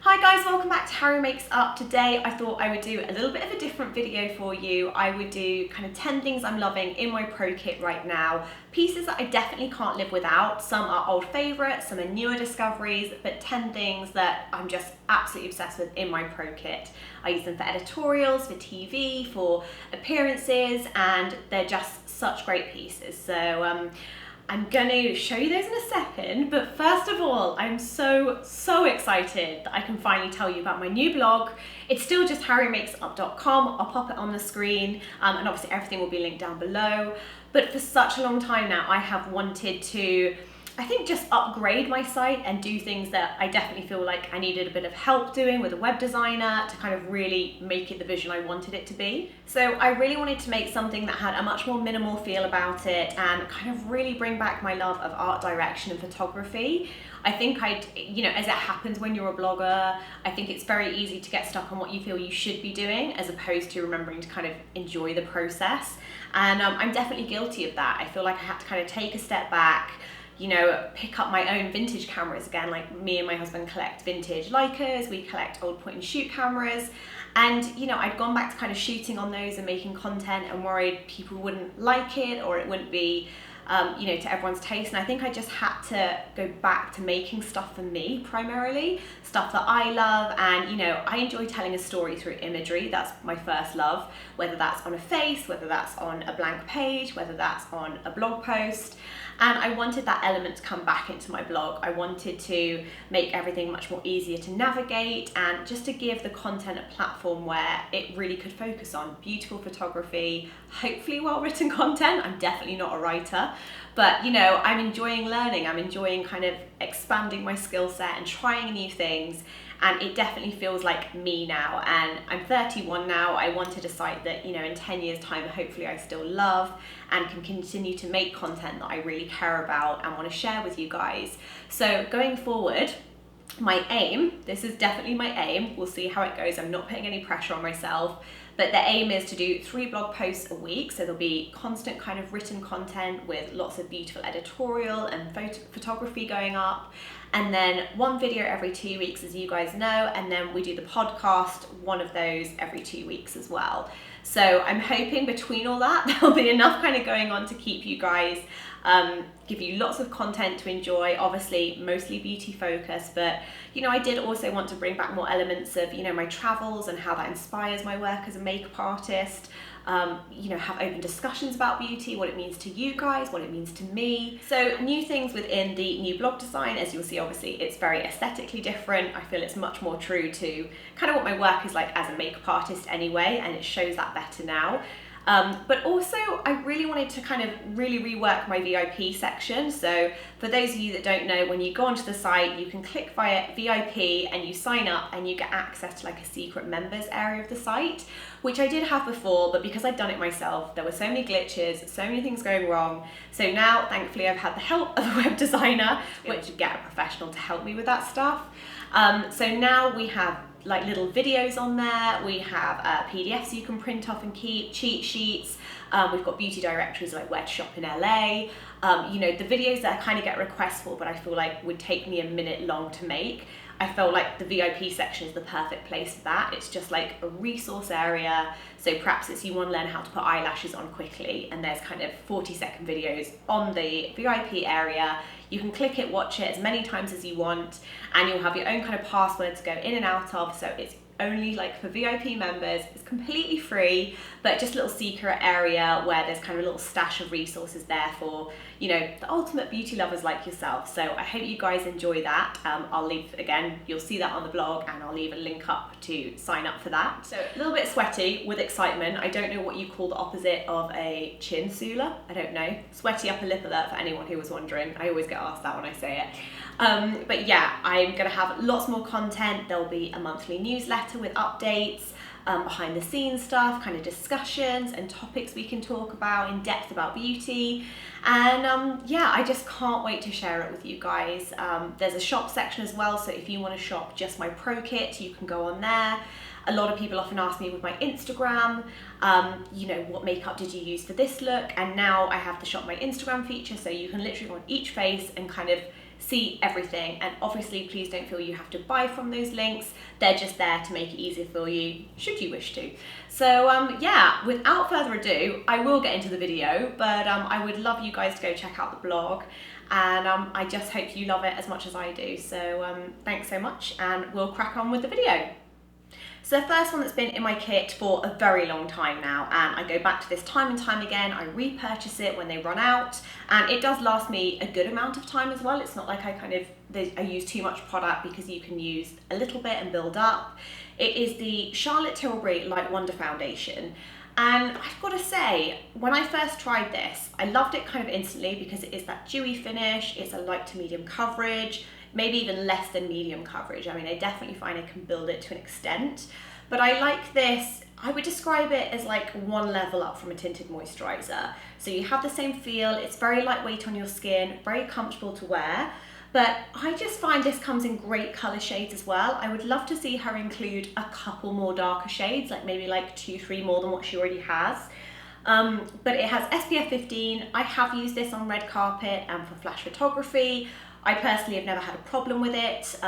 Hi guys, welcome back to Harry Makes Up. Today I thought I would do a little bit of a different video for you. I would do kind of 10 things I'm loving in my pro kit right now. Pieces that I definitely can't live without. Some are old favourites, some are newer discoveries, but 10 things that I'm just absolutely obsessed with in my pro kit. I use them for editorials, for TV, for appearances, and they're just such great pieces. So I'm going to show you those in a second, but first of all, I'm so excited that I can finally tell you about my new blog. It's still just HarryMakesItUp.com. I'll pop it on the screen, and obviously everything will be linked down below. But for such a long time now, I have wanted to, I think, just upgrade my site and do things that I definitely feel like I needed a bit of help doing with a web designer to kind of really make it the vision I wanted it to be. So I really wanted to make something that had a much more minimal feel about it and kind of really bring back my love of art direction and photography. I think as it happens when you're a blogger, I think it's very easy to get stuck on what you feel you should be doing as opposed to remembering to kind of enjoy the process. And I'm definitely guilty of that. I feel like I had to kind of take a step back, pick up my own vintage cameras again. Like, me and my husband collect vintage Leicas, we collect old point and shoot cameras, and I'd gone back to kind of shooting on those and making content and worried people wouldn't like it or it wouldn't be to everyone's taste. And I think I just had to go back to making stuff for me primarily, stuff that I love. And I enjoy telling a story through imagery. That's my first love, whether that's on a face, whether that's on a blank page, whether that's on a blog post. And I wanted that element to come back into my blog. I wanted to make everything much more easier to navigate and just to give the content a platform where it really could focus on beautiful photography, hopefully well-written content. I'm definitely not a writer, but I'm enjoying learning. I'm enjoying kind of expanding my skill set and trying new things. And it definitely feels like me now. And I'm 31 now. I wanted a site that, in 10 years time, hopefully I still love and can continue to make content that I really care about and want to share with you guys. So going forward, my aim, this is definitely my aim, we'll see how it goes. I'm not putting any pressure on myself, but the aim is to do 3 blog posts a week. So there'll be constant kind of written content with lots of beautiful editorial and photography going up. And then 1 video every 2 weeks, as you guys know. And then we do the podcast, one of those every 2 weeks as well. So I'm hoping between all that, there'll be enough kind of going on to keep you guys, give you lots of content to enjoy, obviously mostly beauty focused, but I did also want to bring back more elements of my travels and how that inspires my work as a makeup artist. Have open discussions about beauty, what it means to you guys, what it means to me. So new things within the new blog design. As you'll see, obviously it's very aesthetically different. I feel it's much more true to kind of what my work is like as a makeup artist anyway, and it shows that better now. But also I really wanted to kind of really rework my VIP section. So for those of you that don't know, when you go onto the site, you can click via VIP and you sign up and you get access to like a secret members area of the site, which I did have before, but because I'd done it myself, there were so many glitches, so many things going wrong. So now, thankfully, I've had the help of a web designer, which would get a professional to help me with that stuff. So now we have like little videos on there, we have PDFs you can print off and keep, cheat sheets, we've got beauty directories like where to shop in LA, the videos that I kind of get requests for but I feel like would take me a minute long to make. I felt like the VIP section is the perfect place for that. It's just like a resource area. So perhaps it's you want to learn how to put eyelashes on quickly and there's kind of 40-second videos on the VIP area. You can click it, watch it as many times as you want, and you'll have your own kind of password to go in and out of. So it's only like for VIP members, it's completely free, but just a little secret area where there's kind of a little stash of resources there for, the ultimate beauty lovers like yourself. So I hope you guys enjoy that. I'll leave, again, you'll see that on the blog and I'll leave a link up to sign up for that. So a little bit sweaty with excitement. I don't know what you call the opposite of a chin sooler. I don't know. Sweaty upper lip alert for anyone who was wondering. I always get asked that when I say it. But yeah, I'm gonna have lots more content. There'll be a monthly newsletter with updates, behind the scenes stuff, kind of discussions and topics we can talk about in depth about beauty. And yeah, I just can't wait to share it with you guys. There's a shop section as well, so if you want to shop just my pro kit, you can go on there. A lot of people often ask me with my Instagram, what makeup did you use for this look? And now I have the shop my Instagram feature, so you can literally go on each face and kind of see everything, and obviously please don't feel you have to buy from those links. They're just there to make it easier for you, should you wish to. So yeah, without further ado, I will get into the video, but I would love you guys to go check out the blog, and I just hope you love it as much as I do. So thanks so much, and we'll crack on with the video. So the first one that's been in my kit for a very long time now, and I go back to this time and time again. I repurchase it when they run out, and it does last me a good amount of time as well. It's not like I use too much product, because you can use a little bit and build up. It is the Charlotte Tilbury Light Wonder Foundation. And I've got to say, when I first tried this, I loved it kind of instantly, because it is that dewy finish, it's a light to medium coverage, maybe even less than medium coverage. I mean, I definitely find I can build it to an extent, but I like this. I would describe it as like one level up from a tinted moisturizer. So you have the same feel, it's very lightweight on your skin, very comfortable to wear, but I just find this comes in great color shades as well. I would love to see her include a couple more darker shades, like maybe like 2-3 more than what she already has. But it has SPF 15. I have used this on red carpet and for flash photography. I personally have never had a problem with it.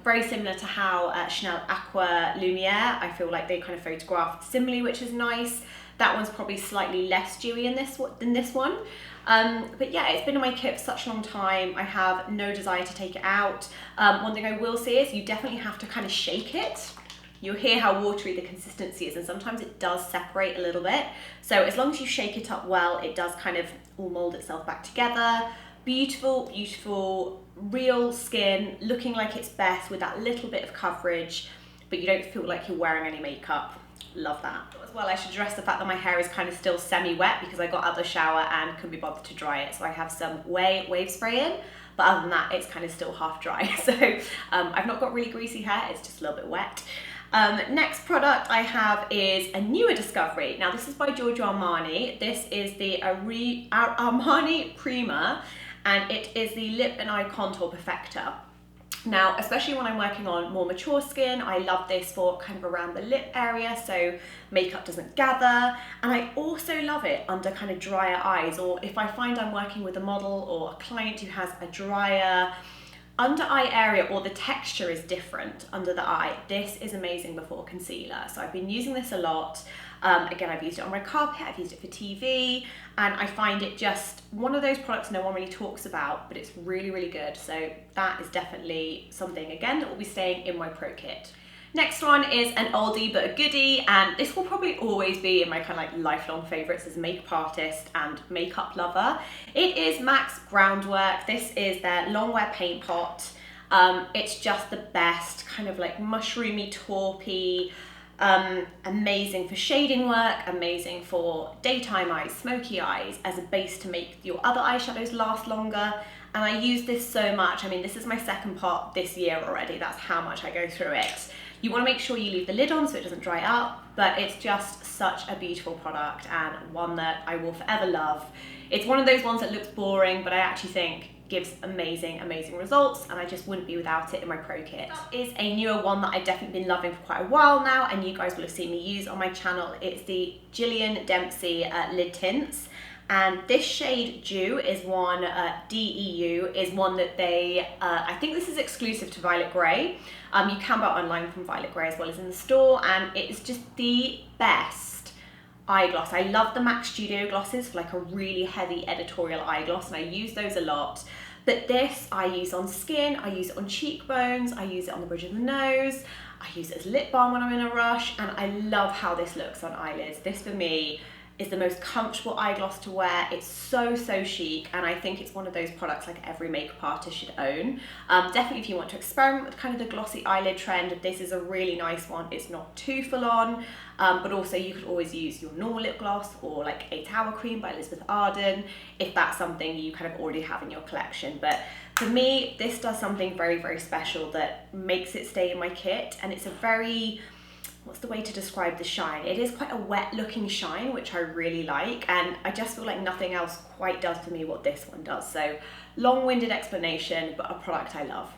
Very similar to how Chanel Aqua Lumiere, I feel like they kind of photographed similarly, which is nice. That one's probably slightly less dewy than this one. But yeah, it's been in my kit for such a long time. I have no desire to take it out. One thing I will say is you definitely have to kind of shake it. You'll hear how watery the consistency is, and sometimes it does separate a little bit. So as long as you shake it up well, it does kind of all mold itself back together. Beautiful, beautiful, real skin, looking like it's best with that little bit of coverage, but you don't feel like you're wearing any makeup. Love that. As well, I should address the fact that my hair is kind of still semi-wet, because I got out of the shower and couldn't be bothered to dry it. So I have some wave spray in, but other than that, it's kind of still half dry. So I've not got really greasy hair, it's just a little bit wet. Next product I have is a newer discovery. Now this is by Giorgio Armani. This is the Armani Prima, and it is the Lip and Eye Contour Perfector. Now, especially when I'm working on more mature skin, I love this for kind of around the lip area, so makeup doesn't gather. And I also love it under kind of drier eyes, or if I find I'm working with a model or a client who has a drier under eye area, or the texture is different under the eye. This is amazing before concealer. So I've been using this a lot. Again, I've used it on red carpet, I've used it for TV, and I find it just one of those products no one really talks about, but it's really, really good. So that is definitely something, again, that will be staying in my pro kit. Next one is an oldie but a goodie, and this will probably always be in my kind of like lifelong favorites as a makeup artist and makeup lover. It is MAC's Groundwork. This is their long wear paint pot. It's just the best, kind of like mushroomy, taupey, amazing for shading work, amazing for daytime eyes, smoky eyes, as a base to make your other eyeshadows last longer. And I use this so much. I mean, this is my second pot this year already. That's how much I go through it. You want to make sure you leave the lid on so it doesn't dry up, but it's just such a beautiful product, and one that I will forever love. It's one of those ones that looks boring, but I actually think gives amazing, amazing results, and I just wouldn't be without it in my pro kit. That is a newer one that I've definitely been loving for quite a while now, and you guys will have seen me use on my channel. It's the Gillian Dempsey lid tints. And this shade Dew is one, DEU, is one that they, I think this is exclusive to Violet Grey. You can buy it online from Violet Grey as well as in the store, and it's just the best eye gloss. I love the MAC Studio glosses for like a really heavy editorial eye gloss, and I use those a lot. But this I use on skin, I use it on cheekbones, I use it on the bridge of the nose, I use it as lip balm when I'm in a rush, and I love how this looks on eyelids. This for me is the most comfortable eye gloss to wear. It's so, so chic, and I think it's one of those products like every makeup artist should own. Definitely if you want to experiment with kind of the glossy eyelid trend, this is a really nice one. It's not too full on, but also you could always use your normal lip gloss or like 8 Hour Cream by Elizabeth Arden if that's something you kind of already have in your collection. But for me, this does something very, very special that makes it stay in my kit, and it's a very, what's the way to describe the shine? It is quite a wet looking shine, which I really like, and I just feel like nothing else quite does for me what this one does. So long-winded explanation, but a product I love.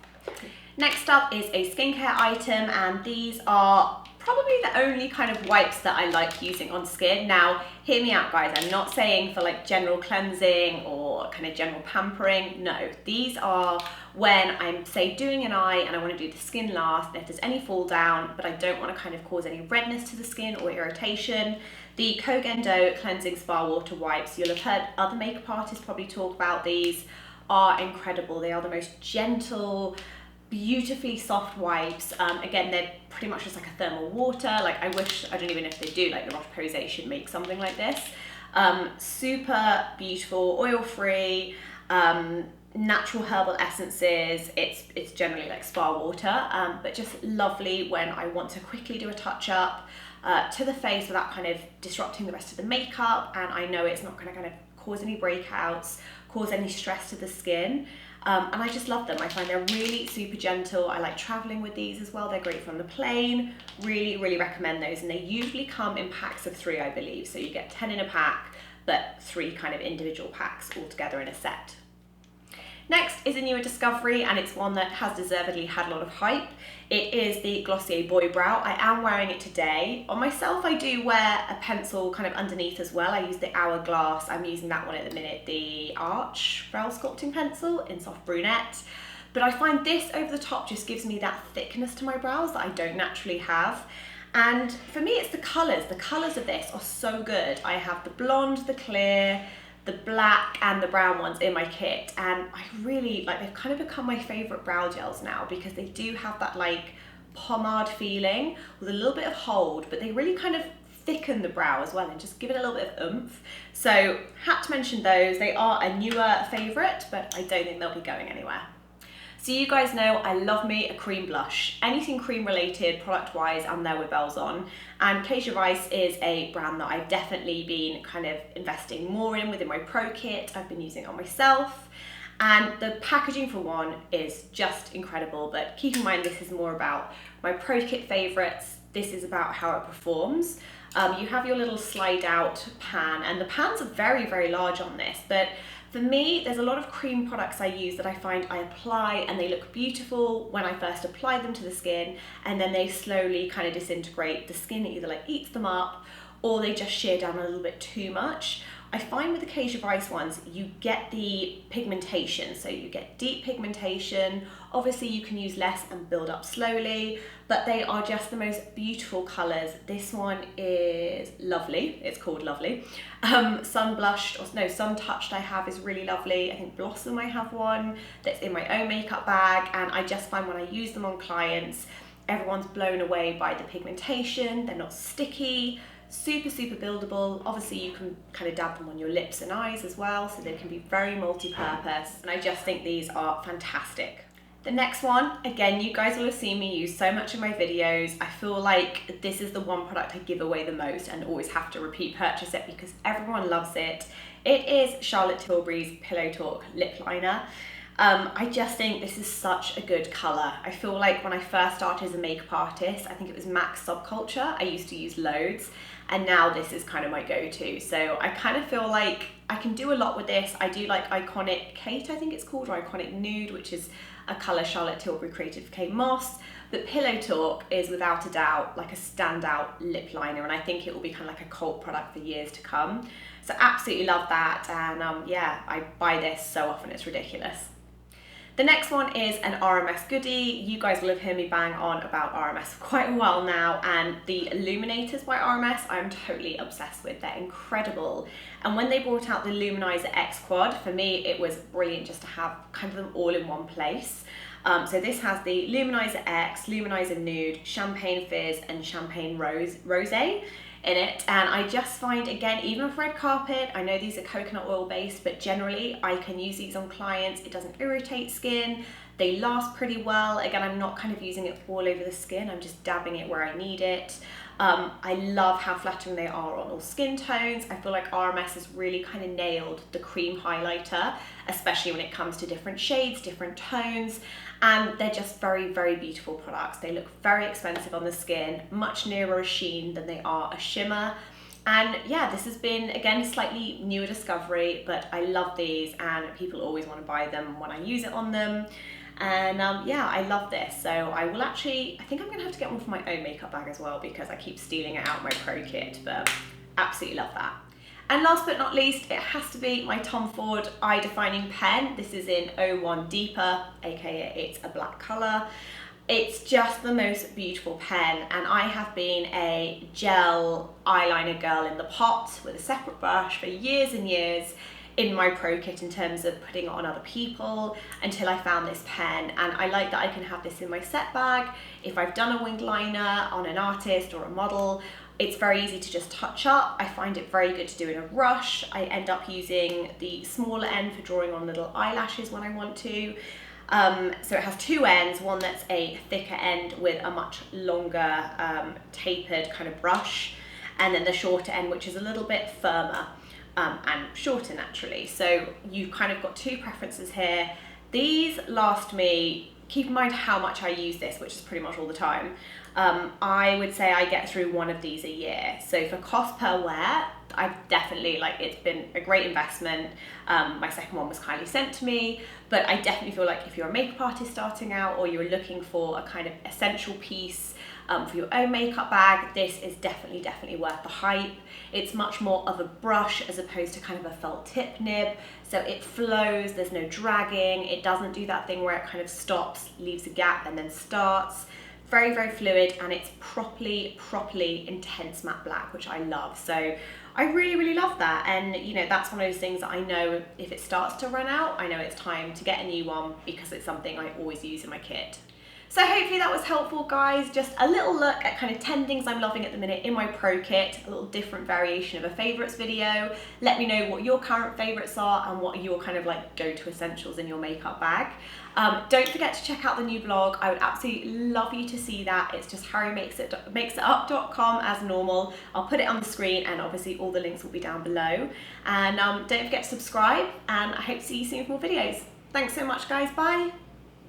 Next up is a skincare item, and these are probably the only kind of wipes that I like using on skin. Now, hear me out guys, I'm not saying for like general cleansing or kind of general pampering. No, these are when I'm, say, doing an eye and I want to do the skin last, and if there's any fall down, but I don't want to kind of cause any redness to the skin or irritation. The Kogendo Cleansing Spa Water Wipes, you'll have heard other makeup artists probably talk about these, are incredible. They are the most gentle, beautifully soft wipes. Again, they're pretty much just like a thermal water. Like I don't even know if they do, like La Roche-Posay should make something like this. Super beautiful, oil-free, natural herbal essences. It's generally like spa water, but just lovely when I want to quickly do a touch-up to the face without kind of disrupting the rest of the makeup, and I know it's not going to kind of cause any breakouts, cause any stress to the skin. And I just love them. I find they're really super gentle. I like traveling with these as well. They're great from the plane. Really, really recommend those. And they usually come in packs of 3, I believe. So you get 10 in a pack, but 3 kind of individual packs all together in a set. Next is a newer discovery, and it's one that has deservedly had a lot of hype. It is the Glossier Boy Brow. I am wearing it today. On myself, I do wear a pencil kind of underneath as well. I use the Hourglass. I'm using that one at the minute, the Arch Brow Sculpting Pencil in Soft Brunette. But I find this over the top just gives me that thickness to my brows that I don't naturally have. And for me, it's the colours. The colours of this are so good. I have the blonde, the clear, the black and the brown ones in my kit, and I really like, they've kind of become my favorite brow gels now because they do have that like pomade feeling with a little bit of hold, but they really kind of thicken the brow as well and just give it a little bit of oomph. So had to mention those. They are a newer favorite, but I don't think they'll be going anywhere. So you guys know I love me a cream blush. Anything cream related product wise, I'm there with bells on. And Kasia Rice is a brand that I've definitely been kind of investing more in within my pro kit. I've been using it on myself. And the packaging for one is just incredible, but keep in mind this is more about my pro kit favorites. This is about how it performs. You have your little slide out pan, and the pans are very, very large on this, but for me, there's a lot of cream products I use that I find I apply and they look beautiful when I first apply them to the skin, and then they slowly kind of disintegrate. The skin either like eats them up or they just shear down a little bit too much. I find with the Kasia Rice ones, you get the pigmentation, so you get deep pigmentation. Obviously you can use less and build up slowly, but they are just the most beautiful colours. This one is lovely, it's called Lovely. Sun Blushed, or no, Sun Touched I have is really lovely. I think Blossom I have one that's in my own makeup bag, and I just find when I use them on clients, everyone's blown away by the pigmentation. They're not sticky, super, super buildable. Obviously you can kind of dab them on your lips and eyes as well, so they can be very multi-purpose, and I just think these are fantastic. The next one, again, you guys will have seen me use so much in my videos. I feel like this is the one product I give away the most and always have to repeat purchase it because everyone loves it. It is Charlotte Tilbury's Pillow Talk Lip Liner. I just think this is such a good colour. I feel like when I first started as a makeup artist, I think it was MAC Subculture, I used to use loads, and now this is kind of my go-to. So I kind of feel like I can do a lot with this. I do like Iconic Kate, I think it's called, or Iconic Nude, which is a colour Charlotte Tilbury created for Kate Moss. But Pillow Talk is without a doubt like a standout lip liner, and I think it will be kind of like a cult product for years to come. So absolutely love that, and yeah, I buy this so often, it's ridiculous. The next one is an RMS goodie. You guys will have heard me bang on about RMS for quite a while now, and the Illuminators by RMS I'm totally obsessed with. They're incredible. And when they brought out the Luminizer X Quad, for me it was brilliant just to have kind of them all in one place. So this has the Luminizer X, Luminizer Nude, Champagne Fizz and Champagne Rosé in it, and I just find, again, even with red carpet, I know these are coconut oil based, but generally I can use these on clients. It doesn't irritate skin, they last pretty well. Again, I'm not kind of using it all over the skin, I'm just dabbing it where I need it. I love how flattering they are on all skin tones. I feel like RMS has really kind of nailed the cream highlighter, especially when it comes to different shades, different tones, and they're just very, very beautiful products. They look very expensive on the skin, much nearer a sheen than they are a shimmer. And yeah, this has been, again, a slightly newer discovery, but I love these and people always want to buy them when I use it on them. And yeah, I love this. So I will actually, I think I'm gonna have to get one for my own makeup bag as well because I keep stealing it out of my Pro Kit, but absolutely love that. And last but not least, it has to be my Tom Ford Eye Defining Pen. This is in 01 Deeper, aka it's a black colour. It's just the most beautiful pen, and I have been a gel eyeliner girl in the pot with a separate brush for years and years in my Pro Kit in terms of putting it on other people until I found this pen. And I like that I can have this in my set bag. If I've done a winged liner on an artist or a model, it's very easy to just touch up. I find it very good to do in a rush. I end up using the smaller end for drawing on little eyelashes when I want to. So it has two ends, one that's a thicker end with a much longer tapered kind of brush, and then the shorter end which is a little bit firmer and shorter naturally. So you've kind of got two preferences here. These last me, keep in mind how much I use this, which is pretty much all the time. I would say I get through one of these a year. So for cost per wear, I've definitely, like, it's been a great investment. My second one was kindly sent to me, but I definitely feel like if you're a makeup artist starting out or you're looking for a kind of essential piece for your own makeup bag, this is definitely worth the hype. It's much more of a brush as opposed to kind of a felt tip nib, so it flows, there's no dragging, it doesn't do that thing where it kind of stops, leaves a gap and then starts. Very fluid, and it's properly intense matte black, which I love. So I really love that, and you know, that's one of those things that I know if it starts to run out, I know it's time to get a new one because it's something I always use in my kit. So hopefully that was helpful, guys. Just a little look at kind of 10 things I'm loving at the minute in my Pro Kit, a little different variation of a favourites video. Let me know what your current favourites are and what are your kind of like go-to essentials in your makeup bag. Don't forget to check out the new blog. I would absolutely love you to see that. It's just HarryMakesItUp.com as normal. I'll put it on the screen, and obviously all the links will be down below. And don't forget to subscribe, and I hope to see you soon with more videos. Thanks so much, guys. Bye.